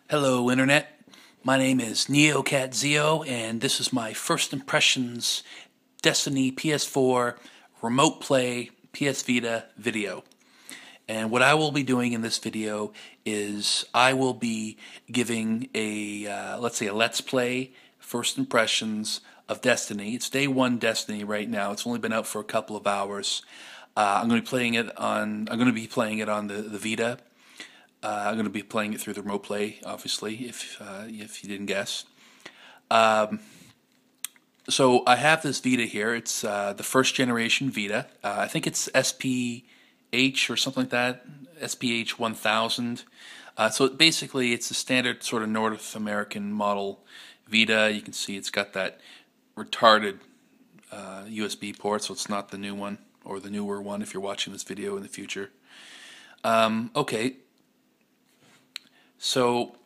Hello Internet, my name is NeoCatZeo and this is my first impressions Destiny PS4 Remote Play PS Vita video. And what I will be doing in this video is I will be giving a, let's say a Let's Play first impressions of Destiny. It's day one Destiny right now. It's only been out for a couple of hours. I'm going to be playing it on the Vita. I'm going to be playing it through the Remote Play, obviously, if you didn't guess. So I have this Vita here. It's the first generation Vita. I think it's SPH or something like that, SPH 1000. So basically it's a standard sort of North American model Vita. You can see it's got that retarded USB port, so it's not the new one or the newer one if you're watching this video in the future. Okay. So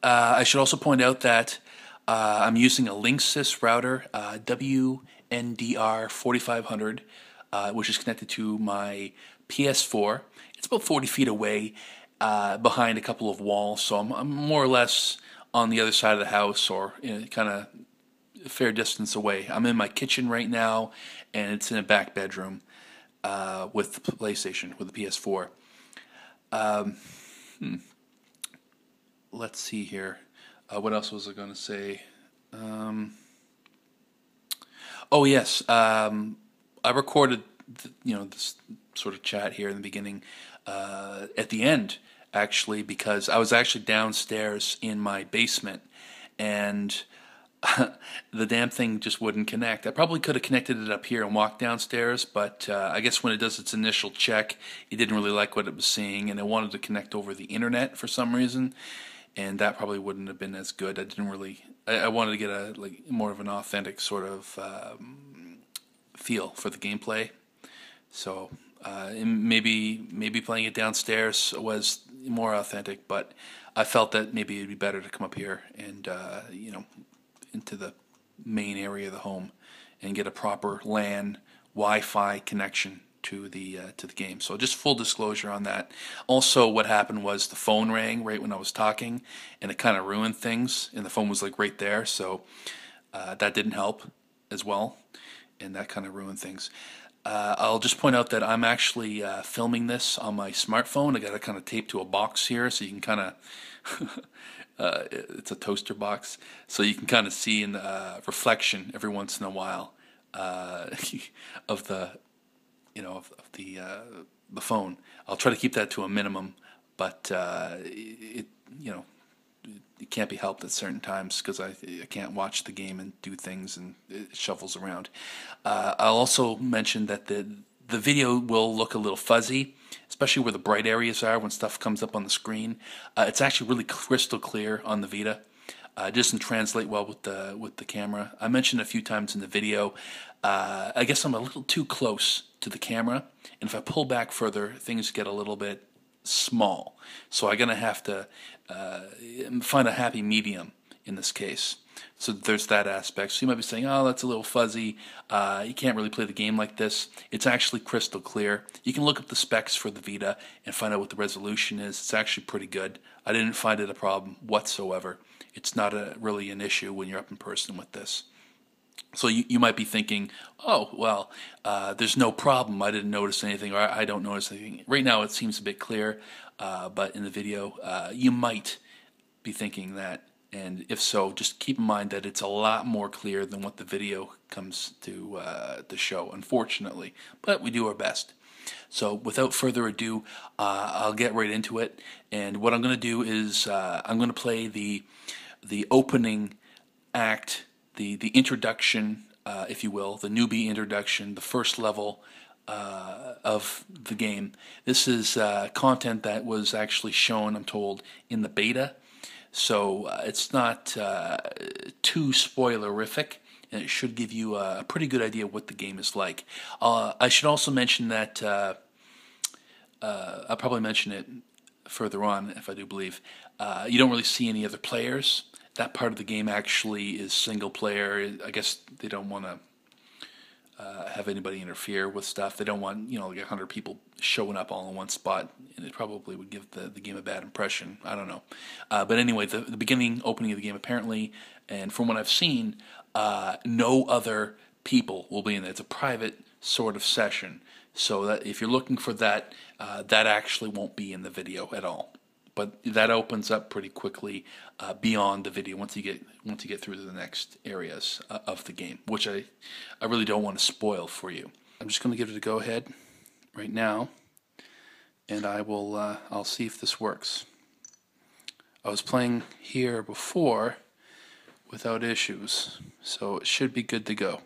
I should also point out that I'm using a Linksys router, WNDR 4500, which is connected to my PS4. It's about 40 feet away behind a couple of walls, so I'm more or less on the other side of the house, or kind of a fair distance away. I'm in my kitchen right now, and it's in a back bedroom with the PlayStation, with the PS4. Let's see here. What else was I going to say? Oh yes, I recorded this sort of chat here in the beginning, at the end actually, because I was actually downstairs in my basement and the damn thing just wouldn't connect. I probably could have connected it up here and walked downstairs, but I guess when it does its initial check, it didn't really like what it was seeing, and it wanted to connect over the internet for some reason, and that probably wouldn't have been as good. I wanted to get a more of an authentic sort of feel for the gameplay. So maybe playing it downstairs was more authentic, but I felt that maybe it'd be better to come up here and into the main area of the home and get a proper LAN Wi-Fi connection to the game. So just full disclosure on that. Also, what happened was the phone rang right when I was talking, and it kind of ruined things. And the phone was like right there, so that didn't help as well, and that kind of ruined things. I'll just point out that I'm actually filming this on my smartphone. I got it kind of taped to a box here, so you can kind of it's a toaster box, so you can kind of see in reflection every once in a while of the the phone. I'll try to keep that to a minimum, but it can't be helped at certain times because I can't watch the game and do things, and it shuffles around. I'll also mention that the video will look a little fuzzy, especially where the bright areas are when stuff comes up on the screen. It's actually really crystal clear on the Vita. It doesn't translate well with the camera. I mentioned a few times in the video, I guess I'm a little too close to the camera, and if I pull back further, things get a little bit small. So I'm going to have to find a happy medium in this case. So there's that aspect. So you might be saying, oh, that's a little fuzzy. You can't really play the game like this. It's actually crystal clear. You can look up the specs for the Vita and find out what the resolution is. It's actually pretty good. I didn't find it a problem whatsoever. It's not really an issue when you're up in person with this. So you might be thinking, oh, well, there's no problem. I didn't notice anything, or I don't notice anything. Right now it seems a bit clear, but in the video you might be thinking that. And if so, just keep in mind that it's a lot more clear than what the video comes to show, unfortunately. But we do our best. So without further ado, I'll get right into it. And what I'm going to do is I'm going to play the opening act, the introduction, if you will, the newbie introduction, the first level of the game. This is content that was actually shown, I'm told, in the beta. So it's not too spoilerific, and it should give you a pretty good idea of what the game is like. I should also mention that I'll probably mention it further on, if I do believe. You don't really see any other players. That part of the game actually is single player. I guess they don't want to have anybody interfere with stuff. They don't want, like 100 people showing up all in one spot, and it probably would give the game a bad impression. I don't know. But anyway, the opening of the game apparently, and from what I've seen, no other people will be in there. It's a private sort of session. So that if you're looking for that, that actually won't be in the video at all. But that opens up pretty quickly beyond the video once you get through to the next areas of the game, which I really don't want to spoil for you. I'm just going to give it a go ahead right now, and I'll see if this works. I was playing here before without issues, so it should be good to go.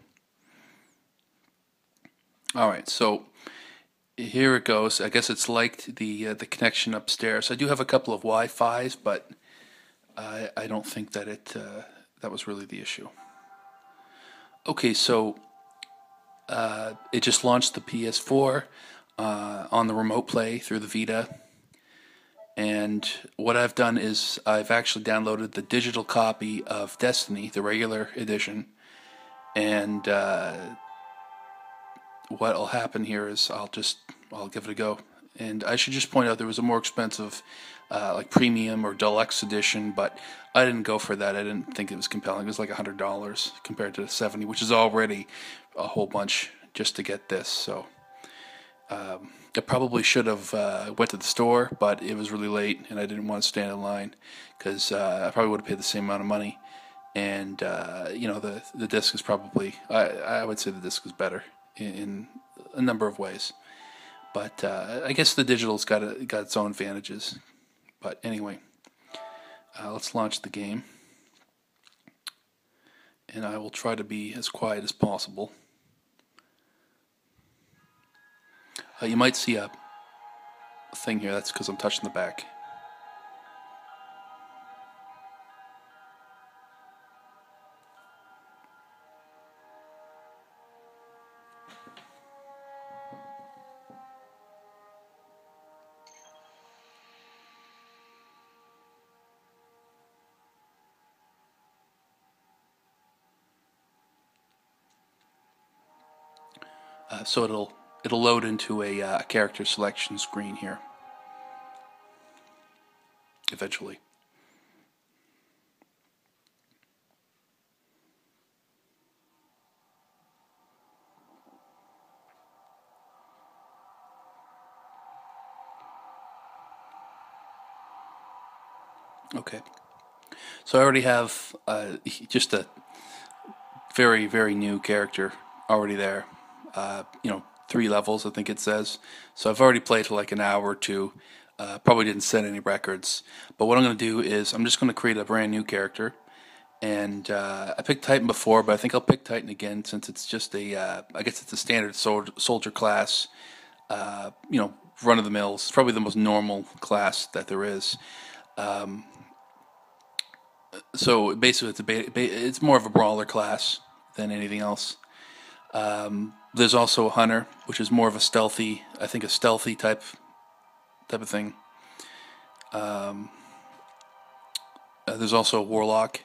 All right, so here it goes. I guess it's like the connection upstairs. I do have a couple of Wi-Fi's, but I don't think that that was really the issue. Okay, so it just launched the PS4 on the remote play through the Vita, and what I've done is I've actually downloaded the digital copy of Destiny, the regular edition, and what'll happen here is I'll give it a go. And I should just point out there was a more expensive like premium or deluxe edition, but I didn't go for that. I didn't think it was compelling. It was like $100 compared to the $70, which is already a whole bunch just to get this. So I probably should have went to the store, but it was really late and I didn't want to stand in line because I probably would have paid the same amount of money. And the disc is probably I would say the disc is better in a number of ways, but I guess the digital's got its own advantages. But anyway, let's launch the game, and I will try to be as quiet as possible. You might see a thing here. That's because I'm touching the back. So it'll load into a character selection screen here eventually. Okay, so I already have just a very, very new character already there. 3 levels, I think it says. So I've already played for like an hour or two. Probably didn't set any records. But what I'm going to do is I'm just going to create a brand new character. And I picked Titan before, but I think I'll pick Titan again since it's just I guess it's a standard soldier class. Run of the mill. It's probably the most normal class that there is. So basically, it's more of a brawler class than anything else. There's also a hunter, which is more of a stealthy type of thing. There's also a warlock.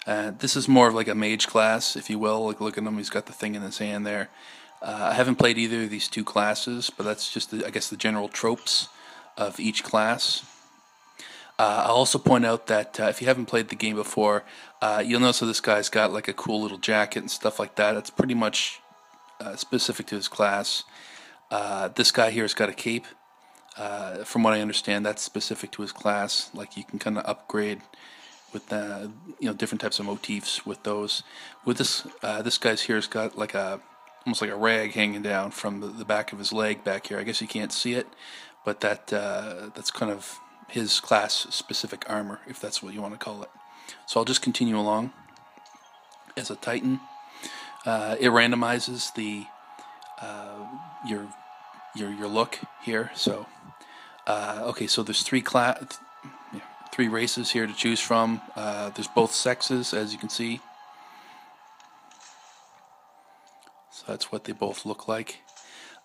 This is more of like a mage class, if you will. Like, look at him; he's got the thing in his hand there. I haven't played either of these two classes, but that's just I guess the general tropes of each class. I'll also point out that if you haven't played the game before, you'll notice that this guy's got like a cool little jacket and stuff like that. It's pretty much specific to his class. This guy here has got a cape. From what I understand, that's specific to his class. Like, you can kind of upgrade with different types of motifs with those. With this guy's here has got like almost like a rag hanging down from the back of his leg back here. I guess you can't see it, but that's kind of his class specific armor, if that's what you want to call it. So I'll just continue along as a Titan. It randomizes your look here. So okay, so there's three races here to choose from. There's both sexes, as you can see. So that's what they both look like.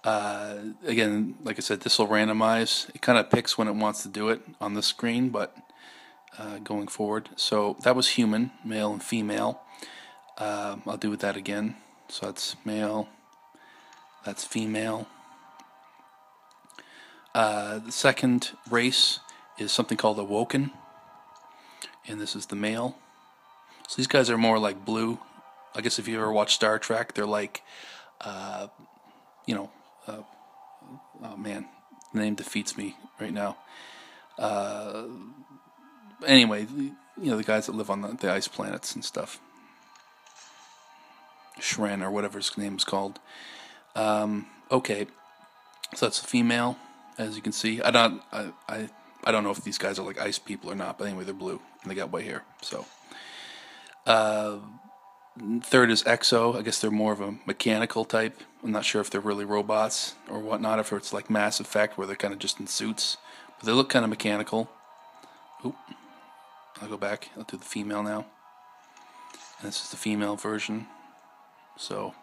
Again, like I said, this will randomize. It kind of picks when it wants to do it on the screen, but going forward. So that was human, male and female. I'll do that again. So that's male That's female. The second race is something called Awoken, and this is the male. So these guys are more like blue. I guess if you ever watch Star Trek, they're like, you know, oh man, the name defeats me right now. Anyway, you know, the guys that live on the ice planets and stuff. Shren or whatever his name is called. Okay, so that's a female, as you can see. I don't know if these guys are like ice people or not, but anyway, they're blue and they got white hair. So, third is Exo. I guess they're more of a mechanical type. I'm not sure if they're really robots or whatnot, if it's like Mass Effect where they're kind of just in suits, but they look kind of mechanical. Oop. I'll go back. I'll do the female now. And this is the female version. So,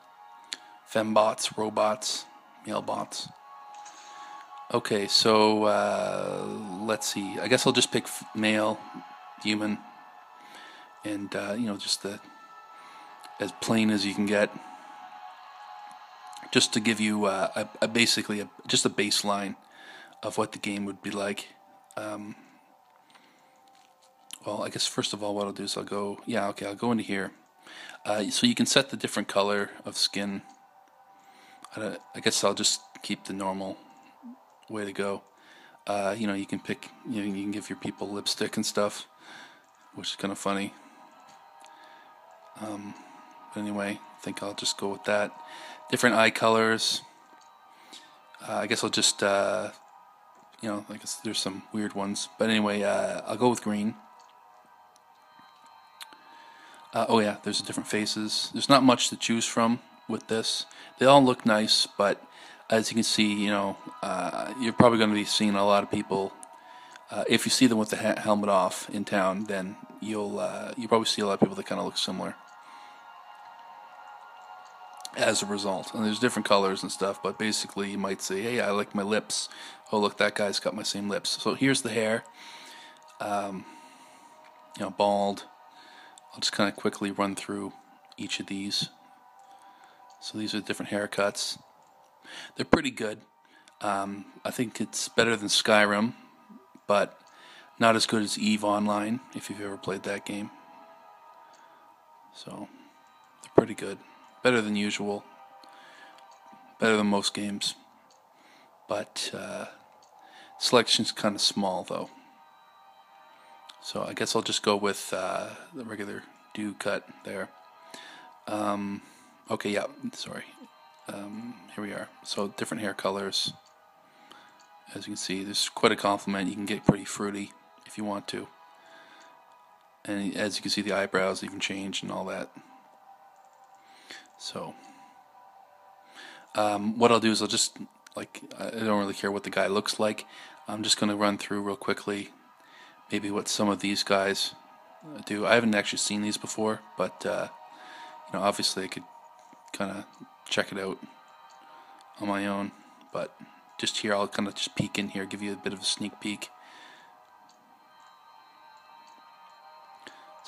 fembots, robots, male bots. Okay, so let's see. I guess I'll just pick male, human, and you know, just the as plain as you can get, just to give you basically just a baseline of what the game would be like. Well, I guess first of all, what I'll do is I'll go into here. So you can set the different color of skin. I guess I'll just keep the normal way to go. You know, you can pick, you know, you can give your people lipstick and stuff, which is kind of funny. But anyway, I think I'll just go with that. Different eye colors. I guess I'll just, you know, I guess there's some weird ones. But anyway, I'll go with green. Oh yeah, there's different faces. There's not much to choose from with this. They all look nice, but as you can see, you know, you're probably going to be seeing a lot of people. If you see them with the helmet off in town, then you'll probably see a lot of people that kind of look similar. As a result, and there's different colors and stuff, but basically you might say, "Hey, I like my lips. Oh, look, that guy's got my same lips." So here's the hair. You know, bald. I'll just kind of quickly run through each of these. So these are different haircuts. They're pretty good. I think it's better than Skyrim, but not as good as EVE Online, if you've ever played that game. So they're pretty good. Better than usual. Better than most games. But selection's kind of small, though. So I guess I'll just go with the regular do cut there. Okay, yeah, sorry. Here we are. So different hair colors. As you can see, there's quite a compliment. You can get pretty fruity if you want to. And as you can see, the eyebrows even change and all that. So what I'll do is I'll just, like, I don't really care what the guy looks like. I'm just going to run through real quickly maybe what some of these guys do. I haven't actually seen these before, but you know, obviously I could kind of check it out on my own. But just here, I'll kind of just peek in here, give you a bit of a sneak peek.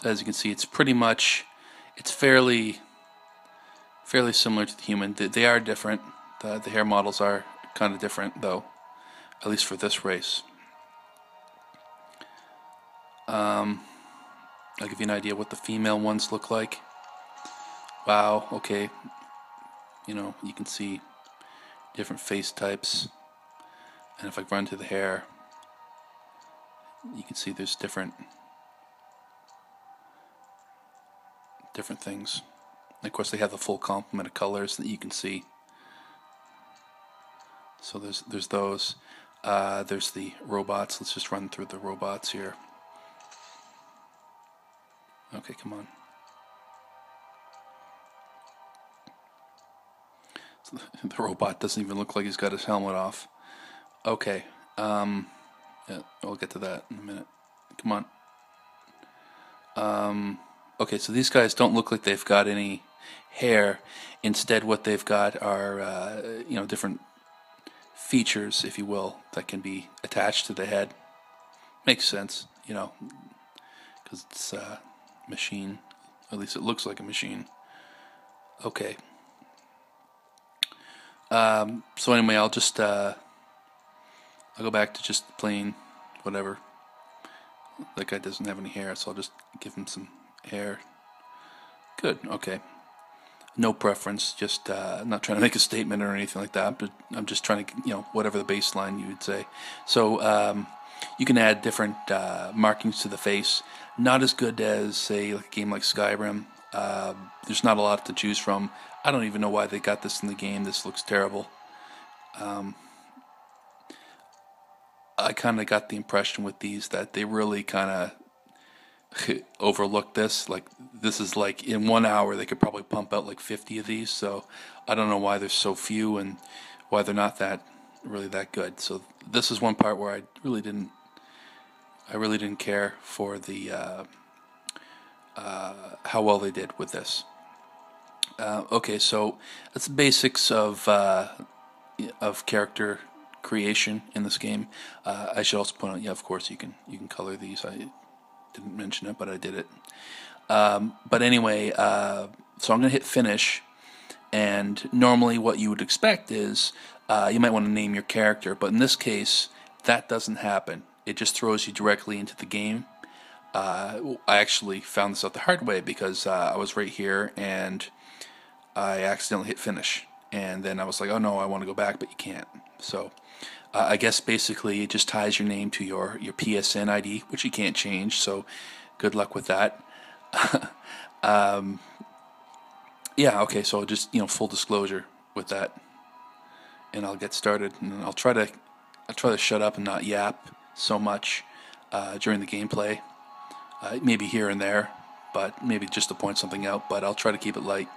So as you can see, it's pretty much, it's fairly similar to the human. They are different. The hair models are kind of different, though, at least for this race. I'll give you an idea what the female ones look like. Wow, okay. You know, you can see different face types. And if I run to the hair, you can see there's different things. And of course, they have the full complement of colors that you can see. So there's those. There's the robots. Let's just run through the robots here. Okay, come on. So the robot doesn't even look like he's got his helmet off. Okay. Yeah, I'll get to that in a minute. Come on. Okay, so these guys don't look like they've got any hair. Instead, what they've got are, you know, different features, if you will, that can be attached to the head. Makes sense, you know, because it's a machine. At least it looks like a machine. Okay. So anyway, I'll go back to just plain whatever. That guy doesn't have any hair, so I'll just give him some hair. Good. Okay. No preference. Just not trying to make a statement or anything like that, but I'm just trying to, whatever the baseline you would say. So you can add different markings to the face. Not as good as, say, like a game like Skyrim. There's not a lot to choose from. I don't even know why they got this in the game. This looks terrible. I kind of got the impression with these that they really kind of overlooked this. Like, this is like in 1 hour they could probably pump out like 50 of these. So I don't know why there's so few and why they're not that really that good. So this is one part where I really didn't care for the how well they did with this. Okay, so that's the basics of character creation in this game. I should also point out, yeah, of course you can color these. I didn't mention it, but I did it. But anyway, so I'm gonna hit finish, and normally what you would expect is you might want to name your character, but in this case that doesn't happen. It just throws you directly into the game. I actually found this out the hard way because I was right here and I accidentally hit finish, and then I was like, oh no, I want to go back, but you can't. So I guess basically it just ties your name to your PSN ID, which you can't change. So good luck with that. Yeah, okay. So just full disclosure with that, and I'll get started, and I'll try to shut up and not yap so much during the gameplay. Maybe here and there, but maybe just to point something out. But I'll try to keep it light.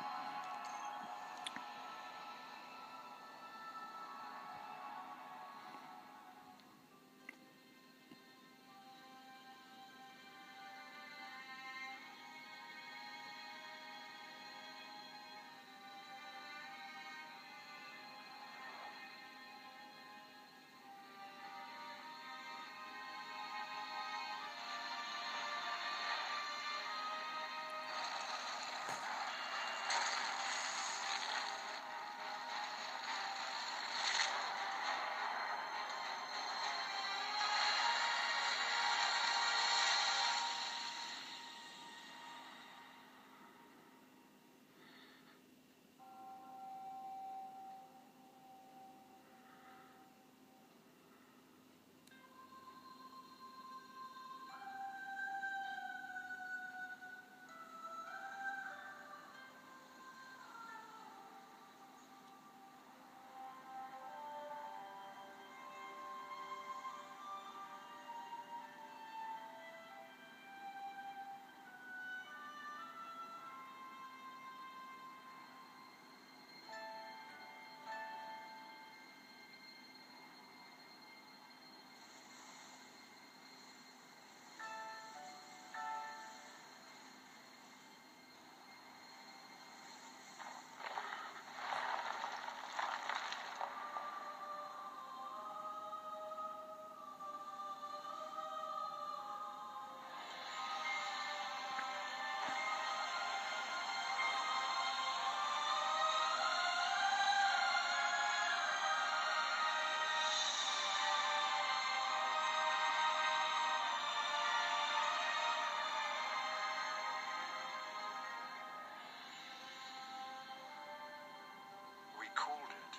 We called it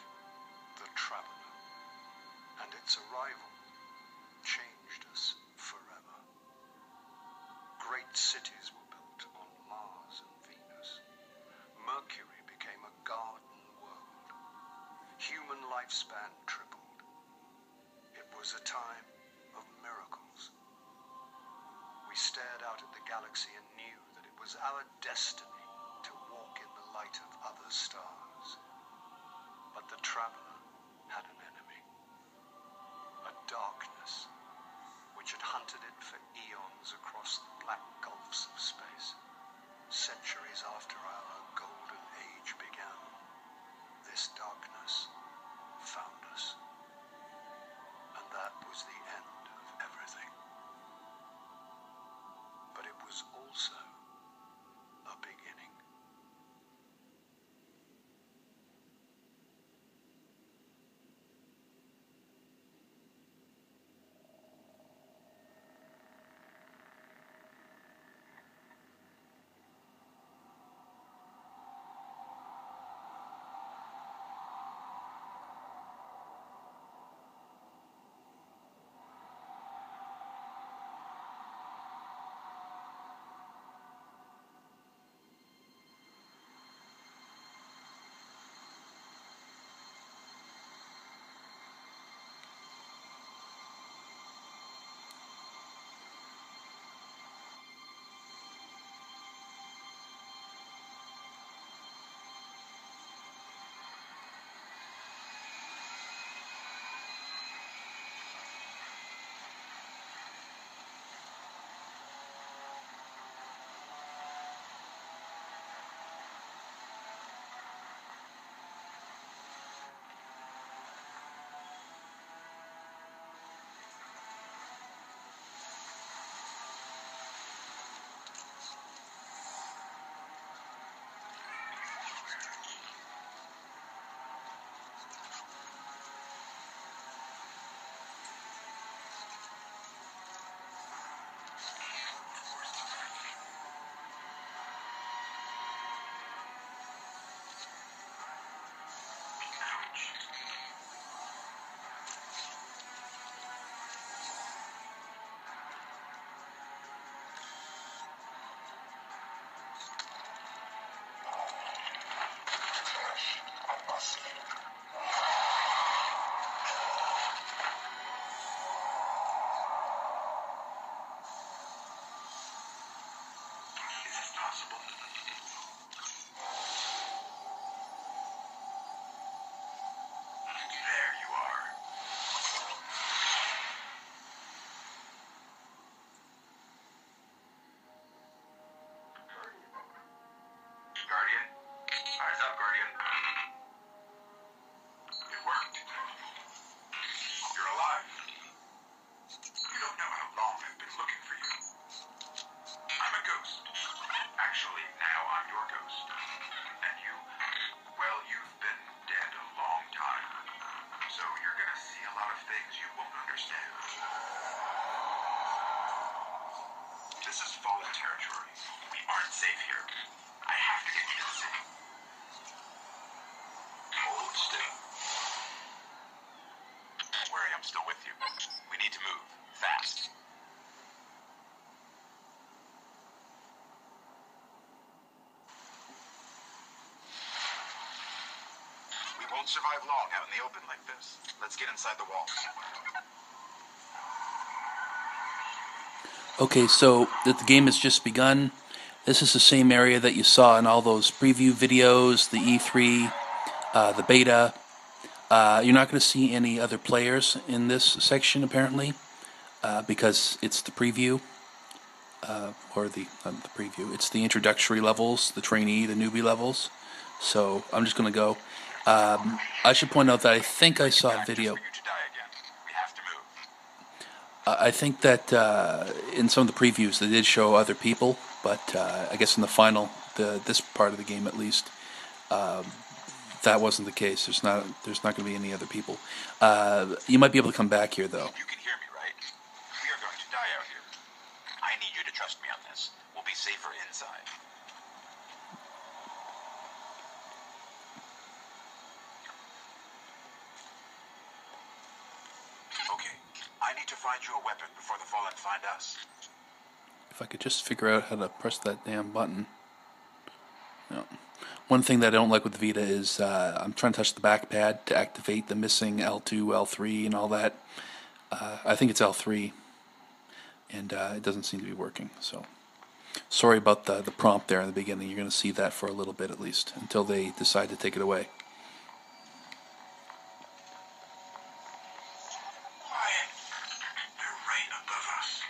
the Traveler, and its arrival changed us forever. Great cities were built on Mars and Venus. Mercury became a garden world. Human lifespan tripled. It was a time of miracles. We stared out at the galaxy and knew that it was our destiny to walk in the light of other stars. But the Traveler had an enemy. A darkness which had hunted it for eons across the black gulfs of space. Centuries after our golden age began, this darkness found us. And that was the end of everything. But it was also a beginning. understand. This is fallen territory. We aren't safe here. I have to get you to the city. Hold still. Don't worry, I'm still with you. We need to move. Fast. We won't survive long out in the open like this. Let's get inside the walls. Okay, so the game has just begun. This is the same area that you saw in all those preview videos, the E3, the beta. You're not going to see any other players in this section, apparently, because it's the preview, or not the preview, it's the introductory levels, the trainee, the newbie levels. So I'm just going to go. I should point out that I think I saw a video. I think that in some of the previews they did show other people, but I guess in the final, this part of the game at least, that wasn't the case. There's not going to be any other people. You might be able to come back here though. You can hear me, right? We are going to die out here. I need you to trust me on this. We'll be safer inside. Okay. I need to find you a weapon before the Fallen find us. If I could just figure out how to press that damn button. No. One thing that I don't like with the Vita is I'm trying to touch the back pad to activate the missing L2, L3, and all that. I think it's L3, and it doesn't seem to be working. So, sorry about the prompt there in the beginning. You're going to see that for a little bit at least, until they decide to take it away. Quiet. They're right above us.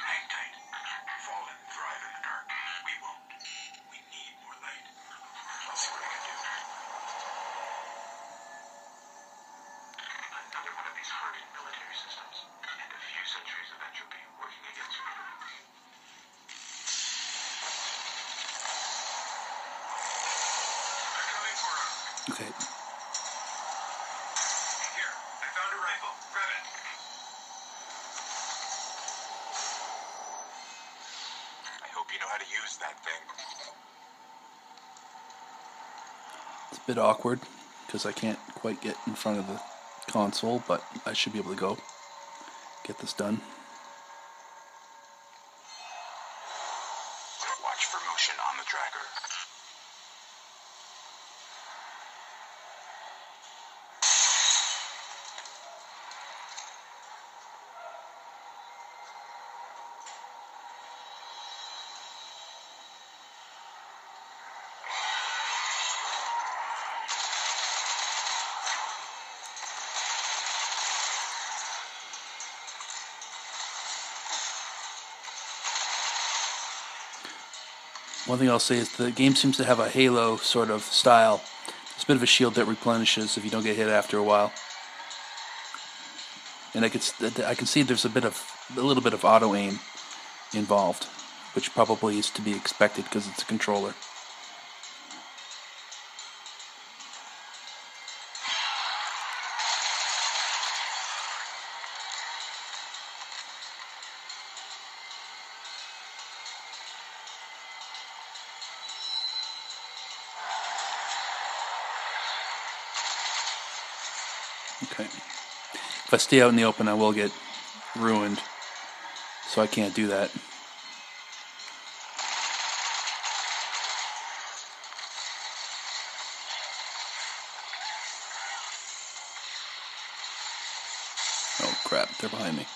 Hang tight. Fallen thrive in the dark. We won't. We need more light. I'll see what I can do. Another one of these hardened military systems, and a few centuries of entropy working against me. They're coming for us. Okay. Here, I found a rifle. Grab it. I hope you know how to use that thing. It's a bit awkward because I can't quite get in front of the console, but I should be able to go get this done. Watch for motion on the tracker. One thing I'll say is the game seems to have a Halo sort of style. It's a bit of a shield that replenishes if you don't get hit after a while. And I can see there's a little bit of auto aim involved, which probably is to be expected because it's a controller. Okay. If I stay out in the open, I will get ruined, so I can't do that. Oh crap, they're behind me.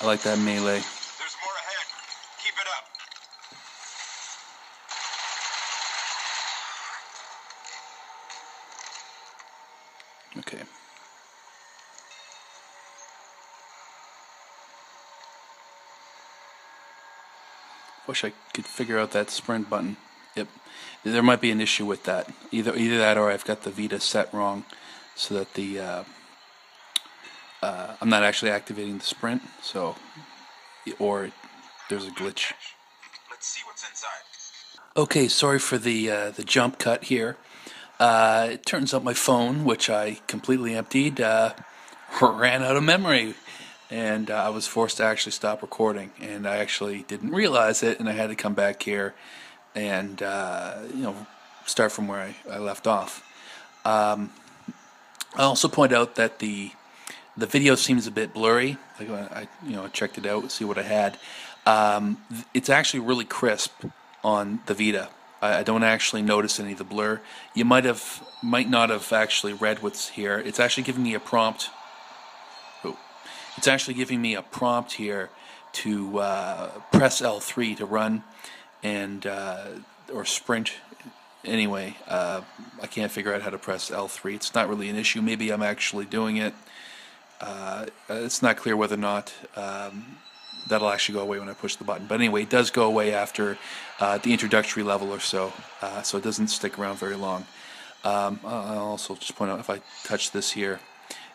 I like that melee. There's more ahead. Keep it up. Okay. wish I could figure out that sprint button. Yep, there might be an issue with that. Either that, or I've got the Vita set wrong, so that the I'm not actually activating the sprint. So, or there's a glitch. Let's see what's inside. Okay, sorry for the jump cut here. It turns out my phone, which I completely emptied, ran out of memory, and I was forced to actually stop recording. And I actually didn't realize it, and I had to come back here and start from where I left off. I also point out that the video seems a bit blurry. Like when I checked it out, see what I had. It's actually really crisp on the Vita. I don't actually notice any of the blur. You might not have actually read what's here. It's actually giving me a prompt. Oh, it's actually giving me a prompt here to press L3 to run and or sprint. Anyway, I can't figure out how to press L3. It's not really an issue. Maybe I'm actually doing it. It's not clear whether or not that'll actually go away when I push the button. But anyway, it does go away after the introductory level or so, so it doesn't stick around very long. I'll also just point out, if I touch this here,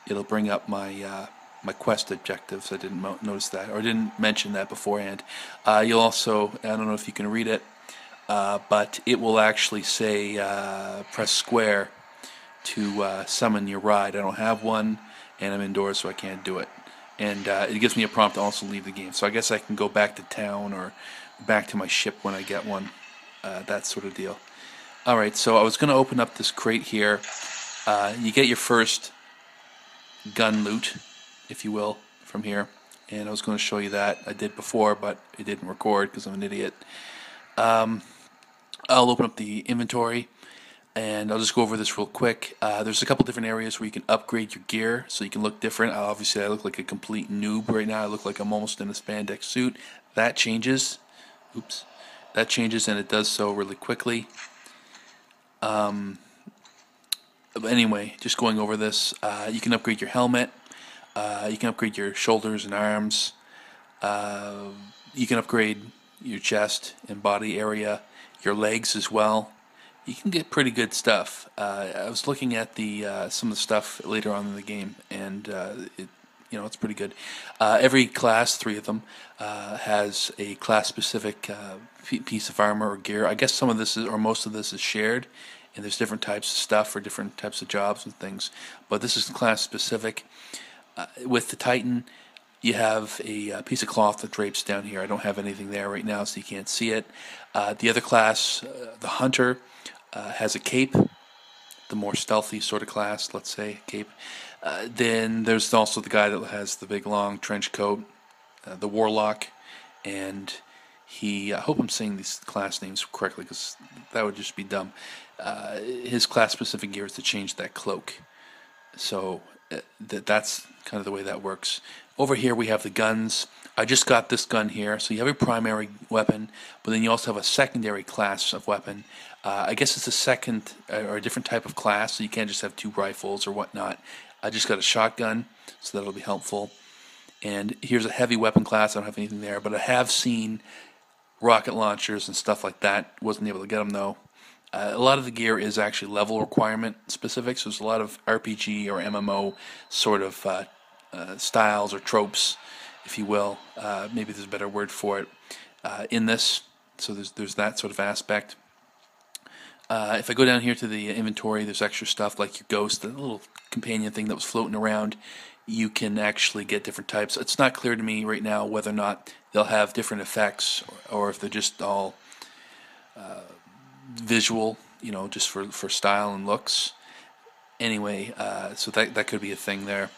it'll bring up my my quest objectives. I didn't notice that, or didn't mention that beforehand. You'll also, I don't know if you can read it, but it will actually say press square to summon your ride. I don't have one, and I'm indoors, so I can't do it. And it gives me a prompt to also leave the game. So I guess I can go back to town or back to my ship when I get one, that sort of deal. Alright, so I was going to open up this crate here. You get your first gun loot, if you will, from here. And I was going to show you that. I did before, but it didn't record because I'm an idiot. I'll open up the inventory, and I'll just go over this real quick. There's a couple different areas where you can upgrade your gear so you can look different. Obviously, I look like a complete noob right now. I look like I'm almost in a spandex suit. That changes. Oops. That changes, and it does so really quickly. But anyway, just going over this, you can upgrade your helmet. You can upgrade your shoulders and arms. You can upgrade your chest and body area, your legs as well. You can get pretty good stuff. I was looking at some of the stuff later on in the game, and it's pretty good. Every class, 3 of them, has a class-specific piece of armor or gear. I guess some of this or most of this is shared, and there's different types of stuff for different types of jobs and things. But this is class-specific. With the Titan, you have a piece of cloth that drapes down here. I don't have anything there right now, so you can't see it. The other class, the Hunter, has a cape, the more stealthy sort of class, let's say, cape. Then there's also the guy that has the big long trench coat, the Warlock, and I hope I'm saying these class names correctly because that would just be dumb. His class-specific gear is to change that cloak. So that's kind of the way that works. Over here we have the guns. I just got this gun here. So you have a primary weapon, but then you also have a secondary class of weapon. I guess it's a second or a different type of class, so you can't just have 2 rifles or whatnot. I just got a shotgun, so that'll be helpful. And here's a heavy weapon class. I don't have anything there, but I have seen rocket launchers and stuff like that. Wasn't able to get them though. A lot of the gear is actually level requirement specific, so there's a lot of RPG or MMO sort of styles or tropes, if you will. Maybe there's a better word for it in this. So there's that sort of aspect. If I go down here to the inventory, there's extra stuff like your ghost, the little companion thing that was floating around. You can actually get different types. It's not clear to me right now whether or not they'll have different effects or if they're just all visual, just for style and looks. Anyway, so that could be a thing there.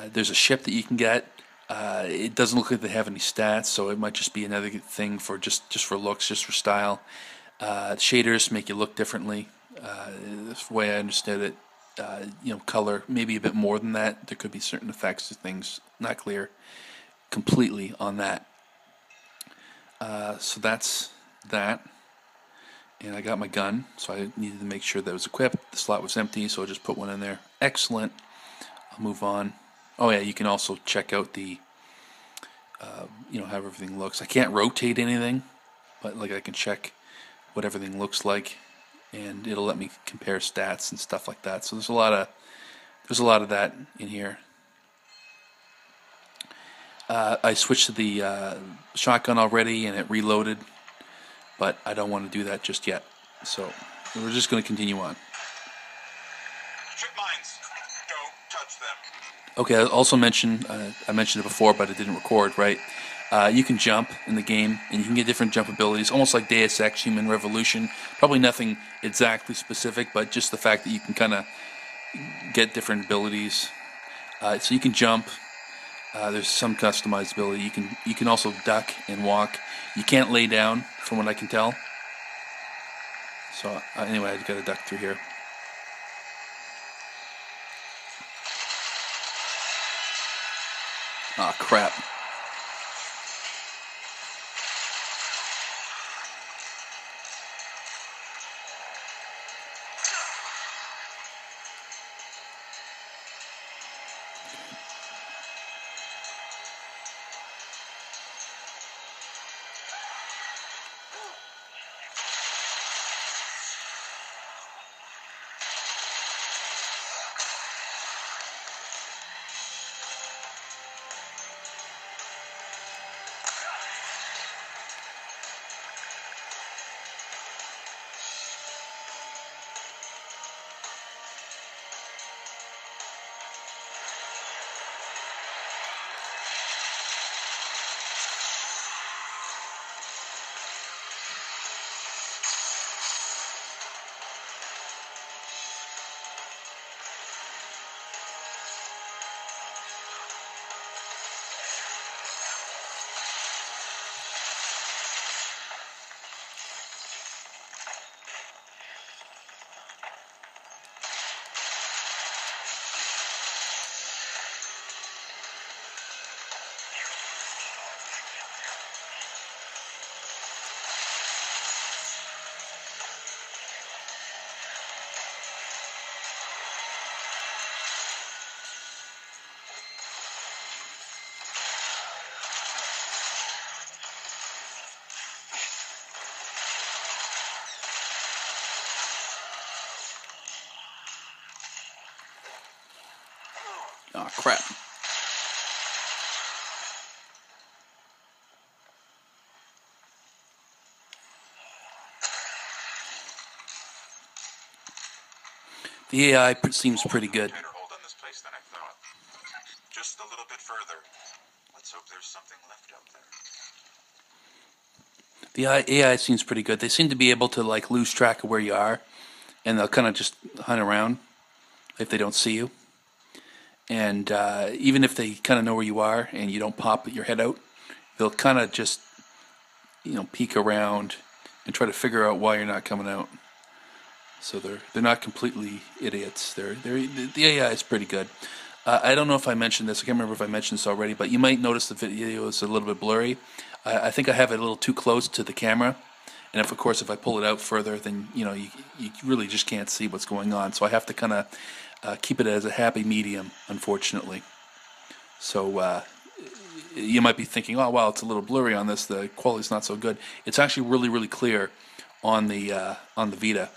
There's a ship that you can get. It doesn't look like they have any stats, so it might just be another thing for just for looks, just for style. Shaders make you look differently. That's the way I understood it. Color, maybe a bit more than that. There could be certain effects to things. Not clear completely on that. So that's that. And I got my gun, so I needed to make sure that it was equipped. The slot was empty, so I just put one in there. Excellent. I'll move on. Oh yeah, you can also check out the how everything looks. I can't rotate anything, but like I can check what everything looks like, and it'll let me compare stats and stuff like that. So there's a lot of that in here. I switched to the shotgun already, and it reloaded, but I don't want to do that just yet. So we're just going to continue on. Trip mines. Don't touch them. Okay, I also mentioned, I mentioned it before, but it didn't record, right? You can jump in the game, and you can get different jump abilities, almost like Deus Ex Human Revolution. Probably nothing exactly specific, but just the fact that you can kind of get different abilities. So you can jump. There's some customizability. You can also duck and walk. You can't lay down, from what I can tell. So anyway, I just got to duck through here. Ah, crap. Oh, crap. The AI seems pretty good. Tighter hold on this place than I thought. Just a little bit further. Let's hope there's something left out there. The AI seems pretty good. They seem to be able to like lose track of where you are, and they'll kind of just hunt around if they don't see you. And even if they kind of know where you are and you don't pop your head out, they'll kind of just peek around and try to figure out why you're not coming out. So they're not completely idiots. The AI is pretty good. I don't know if I mentioned this. I can't remember if I mentioned this already, but you might notice the video is a little bit blurry. I think I have it a little too close to the camera, and of course if I pull it out further, then you really just can't see what's going on. So I have to kind of keep it as a happy medium, unfortunately. So you might be thinking, oh wow, it's a little blurry on this. The quality's not so good. It's actually really, really clear on the Vita.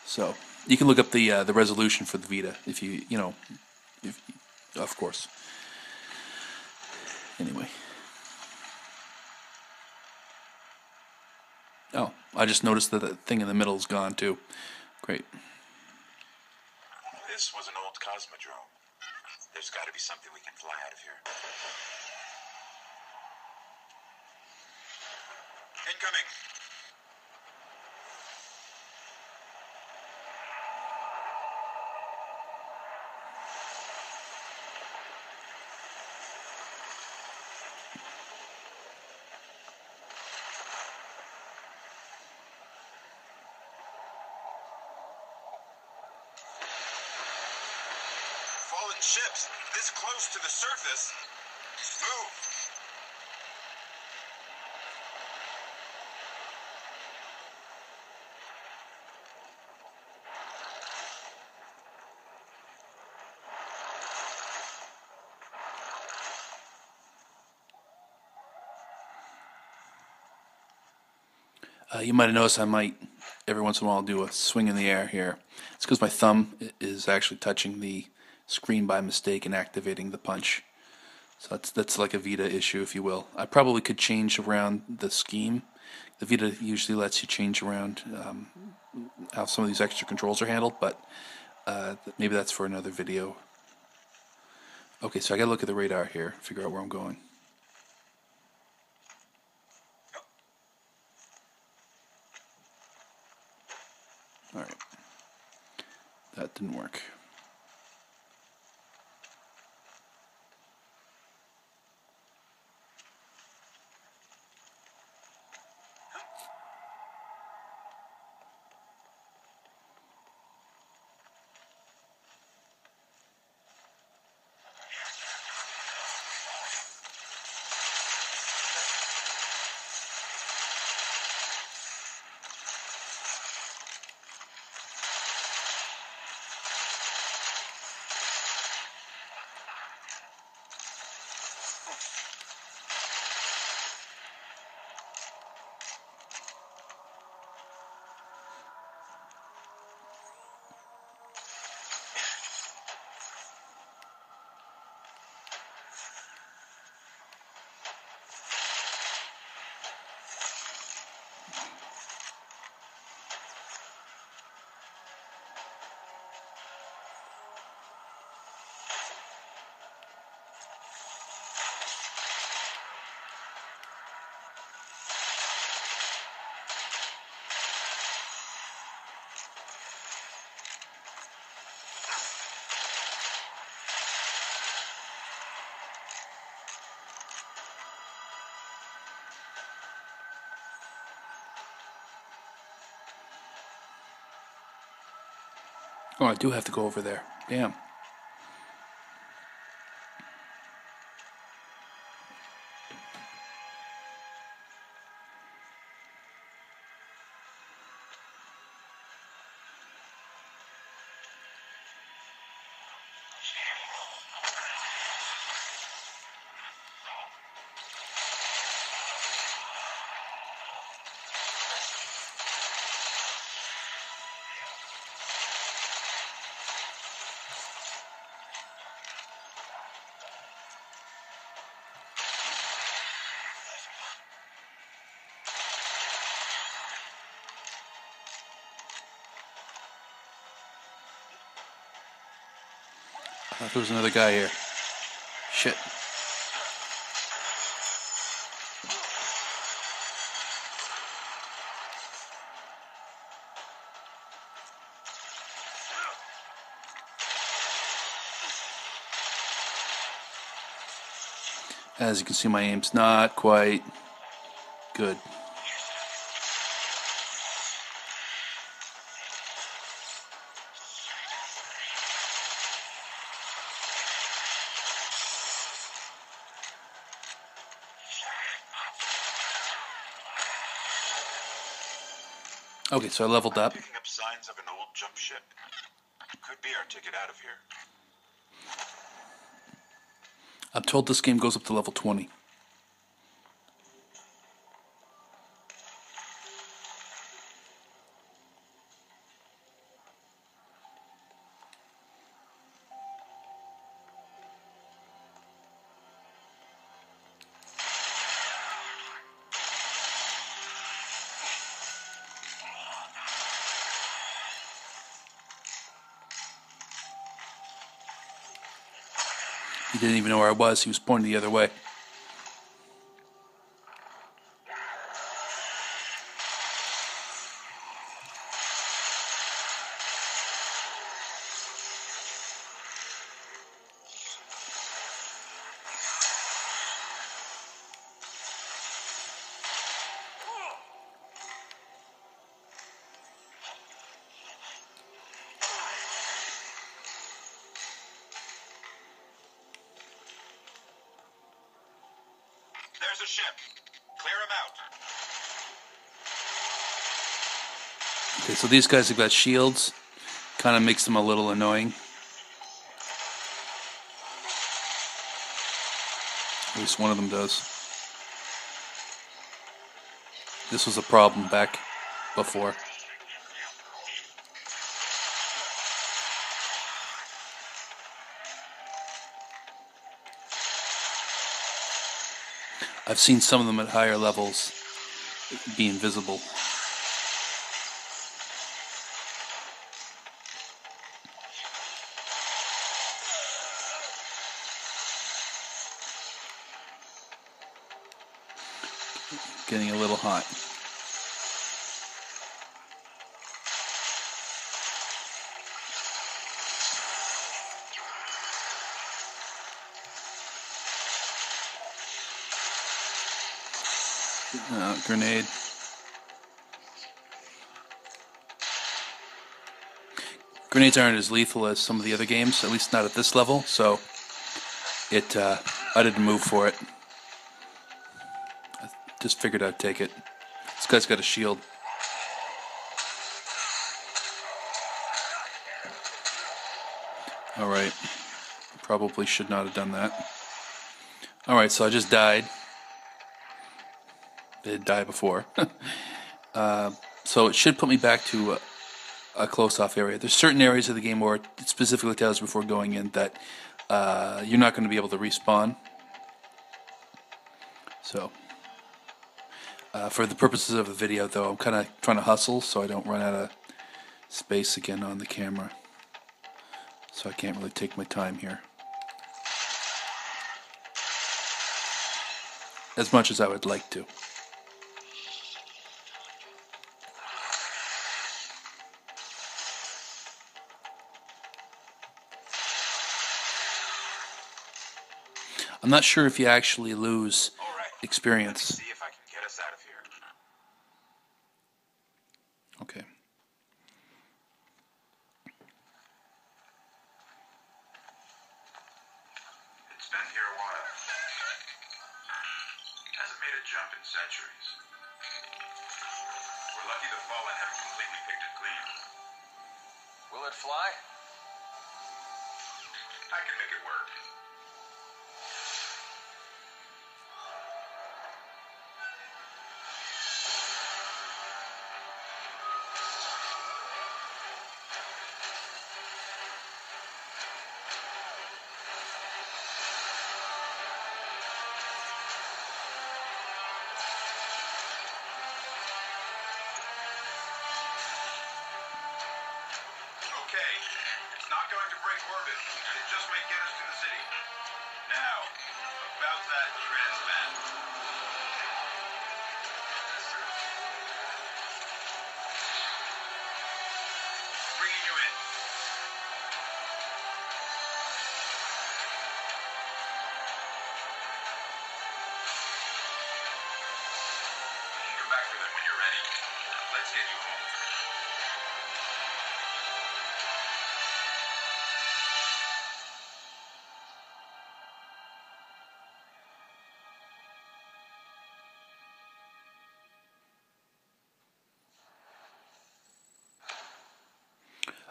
So you can look up the resolution for the Vita if of course. Anyway. Oh, I just noticed that the thing in the middle is gone too. Great. This was an old cosmodrome. There's got to be something we can fly out of here. Incoming. Fallen ships, this close to the surface. Move! You might have noticed I might every once in a while do a swing in the air here. It's because my thumb is actually touching the screen by mistake and activating the punch. So that's like a Vita issue, if you will. I probably could change around the scheme. The Vita usually lets you change around how some of these extra controls are handled, but maybe that's for another video. Okay, so I gotta look at the radar here, figure out where I'm going. Alright. That didn't work. Oh, I do have to go over there. Damn. I thought there was another guy here. Shit. As you can see, my aim's not quite good. Okay, so I leveled up. Picking up signs of an old jump ship. Could be our ticket out of here. I'm told this game goes up to level 20. He didn't even know where I was. He was pointing the other way. There's a ship. Clear him out. Okay, so these guys have got shields. Kind of makes them a little annoying. At least one of them does. This was a problem back before. I've seen some of them at higher levels be invisible. Getting a little hot. Grenade. Grenades aren't as lethal as some of the other games, at least not at this level, so I didn't move for it. I just figured I'd take it. This guy's got a shield. Alright. Probably should not have done that. Alright, so I just died. I did die before. So it should put me back to a close-off area. There's certain areas of the game where it specifically tells you before going in that you're not going to be able to respawn. So, for the purposes of the video, though, I'm kind of trying to hustle so I don't run out of space again on the camera. So I can't really take my time here as much as I would like to. I'm not sure if you actually lose experience. See if I can get us out of here. Okay. It's been here a while. Hasn't made a jump in centuries. We're lucky the Fallen haven't completely picked it clean. Will it fly? I can make it work. Okay, it's not going to break orbit. It just may get us to the city. Now, about that trans man. Bringing you in. You can come back for them when you're ready. Let's get you home.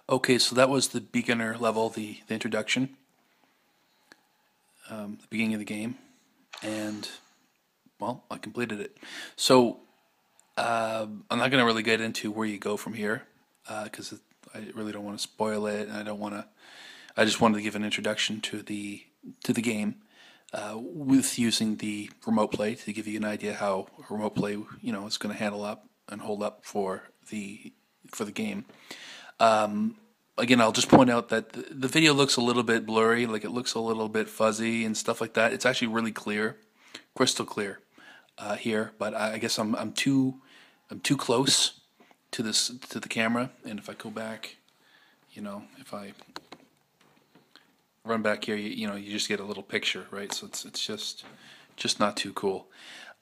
Okay, so that was the beginner level, the introduction, the beginning of the game, and, well, I completed it. So, I'm not going to really get into where you go from here, because I really don't want to spoil it, and I just wanted to give an introduction to the game, with using the remote play to give you an idea how remote play, is going to handle up and hold up for the game. Again, I'll just point out that the video looks a little bit blurry, like it looks a little bit fuzzy and stuff like that. It's actually really clear, crystal clear here. But I guess I'm too close to the camera, and if I go back, if I run back here, you just get a little picture, right? So it's just not too cool.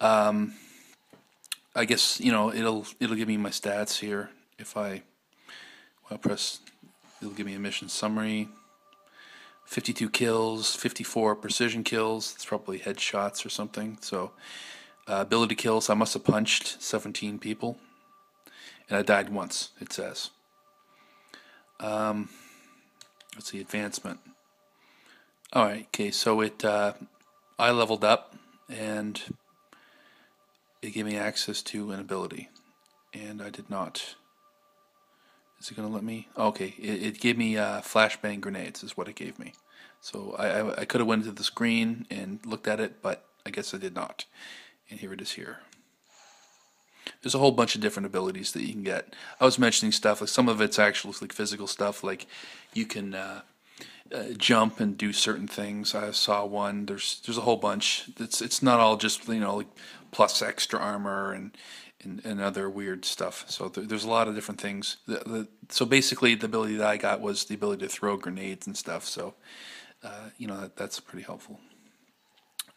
I guess it'll give me my stats here if I'll press. It'll give me a mission summary. 52 kills, 54 precision kills. It's probably headshots or something. So ability kills. I must have punched 17 people, and I died once. It says. Let's see, advancement. All right. Okay. So I leveled up, and it gave me access to an ability, and I did not. Is it going to let me? Okay, it gave me flashbang grenades is what it gave me. So I could have went to the screen and looked at it, but I guess I did not. And here it is here. There's a whole bunch of different abilities that you can get. I was mentioning stuff, like some of it's actually like physical stuff, like you can jump and do certain things. I saw one. There's a whole bunch. It's not all just like plus extra armor and other weird stuff. So there's a lot of different things. So basically, the ability that I got was the ability to throw grenades and stuff. So that's pretty helpful.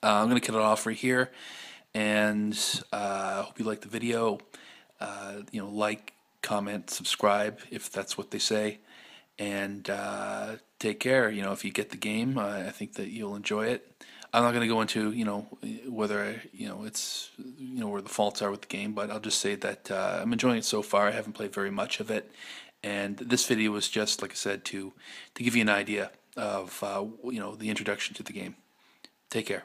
I'm gonna cut it off right here, and hope you like the video. Like, comment, subscribe if that's what they say, and take care. If you get the game, I think that you'll enjoy it. I'm not going to go into whether it's where the faults are with the game, but I'll just say that I'm enjoying it so far. I haven't played very much of it, and this video was just, like I said, to give you an idea of the introduction to the game. Take care.